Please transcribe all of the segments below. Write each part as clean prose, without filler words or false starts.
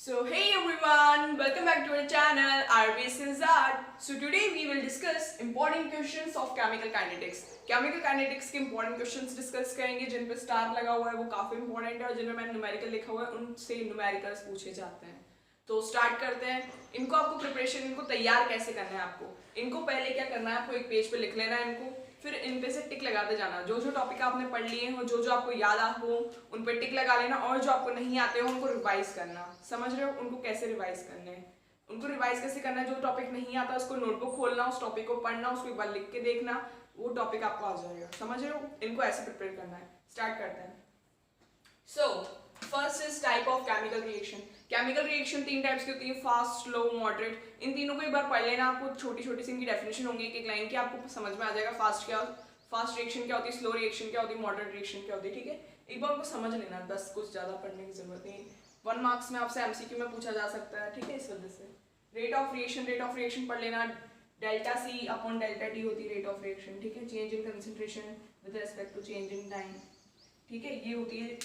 So hey everyone, welcome back to our channel RBS's Art. So today we will discuss important questions of chemical kinetics. Chemical kinetics के important questions discuss करेंगे जिन पे star लगा हुआ है वो काफी important है और जिनमें मैंने numerical लिखा हुआ है उनसे numericals पूछे जाते हैं. तो स्टार्ट करते हैं. इनको आपको प्रिपरेशन इनको तैयार कैसे करना है आपको. इनको पहले क्या करना है आपको एक पेज पे लिख लेना है इनको. फिर इन पे से टिक लगाते जाना. जो जो टॉपिक आपने पढ़ लिए हो जो जो आपको याद हो उन पे टिक लगा लेना और जो आपको नहीं आते हो उनको रिवाइज करना. समझ रहे हो उनको कैसे रिवाइज करने हैं. उनको रिवाइज कैसे करना है. जो टॉपिक नहीं आता उसको नोटबुक खोलना उस टॉपिक को पढ़ना उसको एक बार लिख के देखना वो टॉपिक आपको आ जाएगा. समझ रहे हो. इनको ऐसे प्रिपेयर करना है. स्टार्ट करते हैं. So first is type of chemical reaction. Chemical reaction तीन टाइप्स की होती है. Fast, slow, moderate. इन तीनों को एक बार पढ़ लेना. आपको छोटी छोटी सी इनकी डेफिनेशन होंगी एक एक लाइन की. आपको समझ में आ जाएगा फास्ट रिएक्शन क्या होती है, स्लो रिएक्शन क्या होती है, मॉडरेट रिएक्शन क्या होती है. ठीक है. एक बार उनको समझ लेना. बस कुछ ज्यादा पढ़ने की जरूरत नहीं. 1 मार्क्स में आपसे एमसीक्यू में पूछा जा सकता है. ठीक है. इस वजह से रेट ऑफ रिएक्शन पढ़ लेना. Delta C upon delta T होती है रेट ऑफ रिएक्शन. ठीक है. Change in concentration with respect to change in time. ठीक है. ये होती है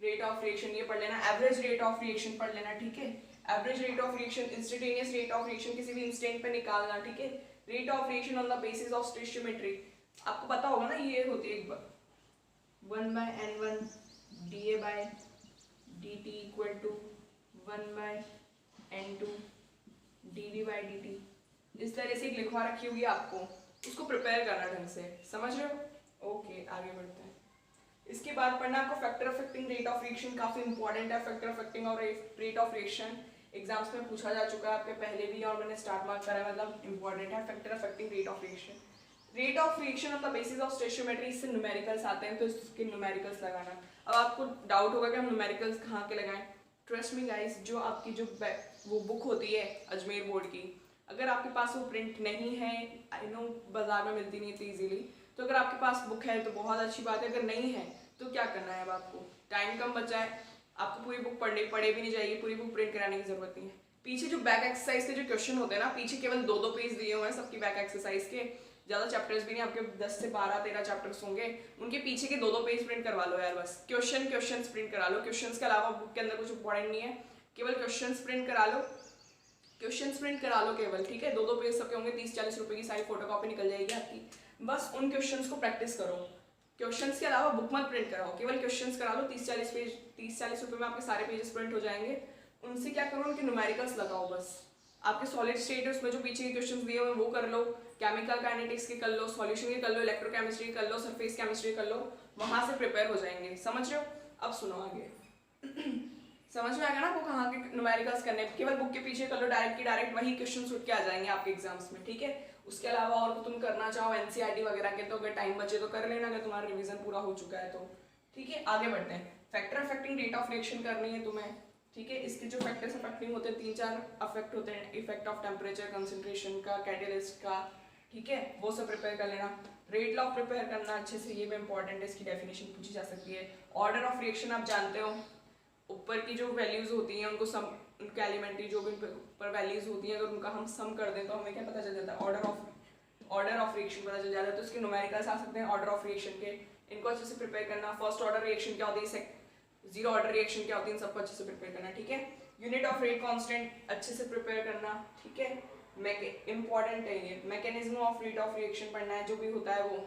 रेट ऑफ रिएक्शन. ये पढ़ लेना. एवरेज रेट ऑफ रिएक्शन पढ़ लेना. ठीक है. Average rate of reaction, instantaneous rate of reaction किसी भी इंस्टेंट पे निकालना. ठीक है. Rate of reaction on the basis of stoichiometry. आपको पता होगा ना ये होती है 1/n1 dA/dt equal to 1/n2 dV/dt. इस तरह से एक लिखवा रखी होगी आपको. उसको प्रिपेयर करना ढंग से. समझ रहे हो. ओके आगे बढ़ते हैं. इसके बाद पढ़ना आपको factor affecting rate of reaction. काफी इंपॉर्टेंट है फैक्टर अफेक्टिंग और रेट ऑफ रिएक्शन. एग्जाम्स में पूछा जा चुका है आपके पहले भी और मैंने स्टार्ट मार्क करा है. मतलब इंपॉर्टेंट है factor affecting rate of reaction. Rate of reaction on the basis of stoichiometry. इससे न्यूमेरिकल्स आते हैं तो इसके न्यूमेरिकल्स लगाना. अब आपको डाउट होगा कि हम न्यूमेरिकल्स कहाँ के लगाएं. ट्रस्ट मी गाइस, जो आपकी जो वो बुक होती है अजमेर बोर्ड की, अगर आपके पास वो प्रिंट नहीं है, आई नो बाजार में मिलती नहीं इतनी ईजिली, तो अगर आपके पास बुक है तो बहुत अच्छी बात है. अगर नहीं है तो क्या करना है. अब आपको टाइम कम बचा है. आपको पूरी बुक पढ़े भी नहीं जाएगी. पूरी बुक प्रिंट कराने की जरूरत नहीं है. पीछे जो बैक एक्सरसाइज के जो क्वेश्चन होते हैं ना, पीछे केवल 2-2 पेज दिए हुए हैं सबकी बैक एक्सरसाइज के. ज्यादा चैप्टर्स भी नहीं, आपके 10 से 12-13 चैप्टर्स होंगे. उनके पीछे के 2-2 पेज प्रिंट करवा लो यार. बस क्वेश्चंस प्रिंट करा लो. क्वेश्चंस के अलावा बुक के अंदर कुछ इंपॉर्टेंट नहीं है. केवल क्वेश्चंस प्रिंट करा लो. केवल. ठीक है. 2-2 पेज सबके होंगे. 30-40 रुपए की सारी फोटोकॉपी निकल जाएगी आपकी. बस उन क्वेश्चंस को प्रैक्टिस करो. क्वेश्चंस के अलावा बुक मत प्रिंट कराओ. केवल क्वेश्चंस करा लो. 30-40 रुपए में आपके सारे पेजेस प्रिंट हो जाएंगे. उनसे क्या करो, उनके न्यूमेरिकल्स लगाओ. बस आपके सॉलिड स्टेट उसमें जो पीछे के क्वेश्चंस दिए हुए वो कर लो. केमिकल काइनेटिक्स के कर लो, सॉल्यूशन के कर लो, इलेक्ट्रोकेमिस्ट्री कर लो, सरफेस केमिस्ट्री कर लो. वहां से प्रिपेयर हो जाएंगे. समझ रहे हो. अब सुनो आगे. समझ में आएगा ना आपको कहाँ के न्यूमेरिकल्स करने. केवल बुक के पीछे कर लो. डायरेक्ट वही क्वेश्चंस उठ के आ जाएंगे आपके एग्जाम्स में. ठीक है. उसके अलावा और तुम करना चाहो एनसीईआरटी वगैरह के तो अगर टाइम बचे तो कर लेना, अगर तुम्हारा रिवीजन पूरा हो चुका है तो. ठीक है. आगे बढ़ते हैं. Factor affecting rate of reaction करनी है तुम्हें. ठीक है. इसके जो फैक्टर्स अफेक्टिंग होते हैं 3-4 अफेक्ट होते हैं. इफेक्ट ऑफ टेम्परेचर, कंसंट्रेशन का, कैटलिस्ट का. ठीक है. वो सब प्रिपेयर कर लेना. रेट लॉ प्रिपेयर करना अच्छे से. ये भी इंपॉर्टेंट है. इसकी डेफिनेशन पूछी जा सकती है. ऑर्डर ऑफ रिएक्शन आप जानते हो. ऊपर की जो वैल्यूज होती हैं उनको सम, उनके एलिमेंट्री जो भी ऊपर वैल्यूज होती हैं अगर उनका हम सम कर दें तो हमें क्या पता चल जाता है. ऑर्डर ऑफ रिएक्शन पता चल जाता है. तो इसके न्यूमेरिकल्स आ सकते हैं ऑर्डर ऑफ रिएक्शन के. इनको अच्छे से प्रिपेयर करना. फर्स्ट ऑर्डर रिएक्शन क्या होती है, जीरो ऑर्डर रिएक्शन क्या होती है, इन सबको अच्छे से प्रिपेयर करना. ठीक है. यूनिट ऑफ रेट कांस्टेंट अच्छे से प्रिपेयर करना. ठीक है. इंपॉर्टेंट है ये. Mechanism of rate of reaction पढ़ना है. जो भी होता है वो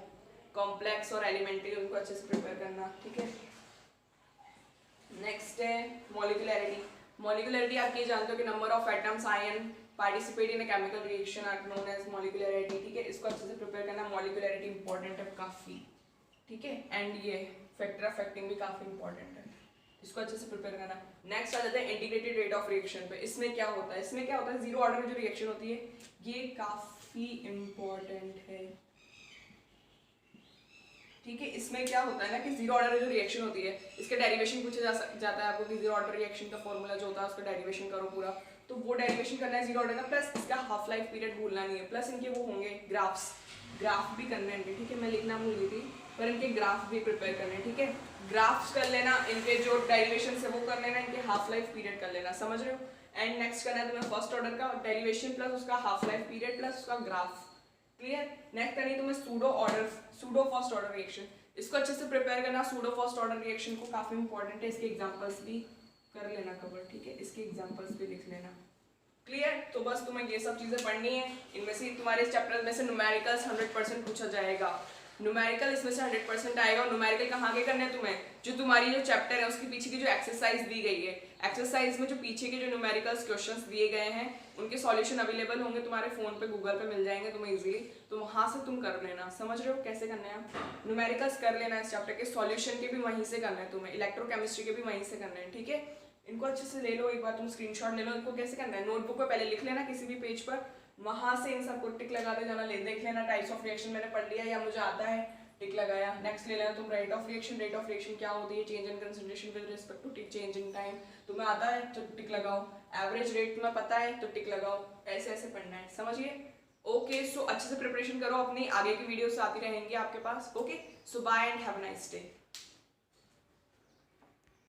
कॉम्प्लेक्स और एलिमेंट्री उनको अच्छे से प्रिपेयर करना. ठीक है. नेक्स्ट है मॉलिक्यूलैरिटी. मॉलिक्यूलैरिटी आप ये जानते हो कि number of atoms ion participate in a chemical reaction are known as molecularity. ठीक है. इसको अच्छे से प्रिपेयर करना. मॉलिक्यूलैरिटी इंपॉर्टेंट है काफी. ठीक है. एंड ये फैक्टर अफेक्टिंग भी काफी इंपॉर्टेंट है. इसको अच्छे से प्रिपेयर करना. नेक्स्ट आ जाता है इंटीग्रेटेड रेट ऑफ रिएक्शन पे. इसमें क्या होता है, जीरो ऑर्डर में जो रिएक्शन होती है ये काफी इंपॉर्टेंट है. ठीक है. इसमें क्या होता है ना कि जीरो ऑर्डर में जो रिएक्शन होती है इसका डेरिवेशन पूछा जाता है आपको कि जीरो ऑर्डर रिएक्शन का फॉर्मूला जो होता है उसका डेरिवेशन करो पूरा. तो वो डेरिवेशन करना है जीरो ऑर्डर का. प्लस इसका हाफ लाइफ पीरियड भूलना नहीं है. प्लस इनके वो होंगे ग्राफ भी करने हैं. ठीक है. मैं लिखना भूल गई थी पर इनके ग्राफ भी प्रिपेयर करने हैं. ठीक है. ग्राफ्स कर लेना. इनके जो डेरिवेशन है वो कर लेना. इनके हाफ लाइफ पीरियड कर लेना. समझ रहे हो. एंड नेक्स्ट करना है तुम्हें फर्स्ट ऑर्डर का डेरिवेशन प्लस उसका हाफ लाइफ पीरियड प्लस उसका ग्राफ. क्लियर. नेक्स्ट करनी तुम्हें सूडो फर्स्ट ऑर्डर रिएक्शन. इसको अच्छे से प्रिपेयर करना. सूडो फर्स्ट ऑर्डर रिएक्शन को काफी इंपॉर्टेंट है. इसके एग्जांपल्स भी कर लेना कवर, ठीक है, इसके एग्जांपल्स भी लिख लेना। क्लियर? तो बस तुम्हें ये सब चीजें पढ़नी है। इनमें से तुम्हारे इस चैप्टर में से न्यूमेरिकल्स 100% पूछा जाएगा। न्यूमेरिकल इसमें से 100% आएगा। और न्यूमेरिकल कहाँ के करने हैं तुम्हें? जो तुम्हारी जो चैप्टर है उसके पीछे की जो एक्सरसाइज दी गई है, एक्सरसाइज में जो पीछे के जो न्यूमेरिकल्स क्वेश्चंस दिए गए हैं उनके सॉल्यूशन अवेलेबल होंगे तुम्हारे फोन पे, गूगल पे मिल जाएंगे तुम्हें इजीली, तो वहां से तुम कर लेना। समझ रहे हो कैसे करना है? न्यूमेरिकल्स कर लेना, इस चैप्टर के सॉल्यूशन के भी वहीं से करना है तुम्हें, इलेक्ट्रोकेमिस्ट्री के भी वहीं से करना है, ठीक है। इनको अच्छे से ले लो, एक बार तुम स्क्रीनशॉट ले लो। इनको कैसे करना है, नोटबुक पे पहले लिख लेना किसी भी पेज पर, वहां से इन सबको टिक लगाते जाना। देख लेना टाइप्स ऑफ रिएक्शन मैंने पढ़ लिया या मुझे आता है, टिक लगाया। नेक्स्ट ले लेना तुम rate of reaction. Rate of reaction क्या होती है? Change in concentration with respect to change in time. तुम्हें आता है तो टिक लगाओ। एवरेज रेट तुम्हें पता है तो टिक लगाओ। ऐसे ऐसे पढ़ना है, समझिए? ओके, सो अच्छे से प्रिपरेशन करो अपनी, आगे की वीडियोस आती रहेंगी आपके पास। Okay, so bye and have a nice day.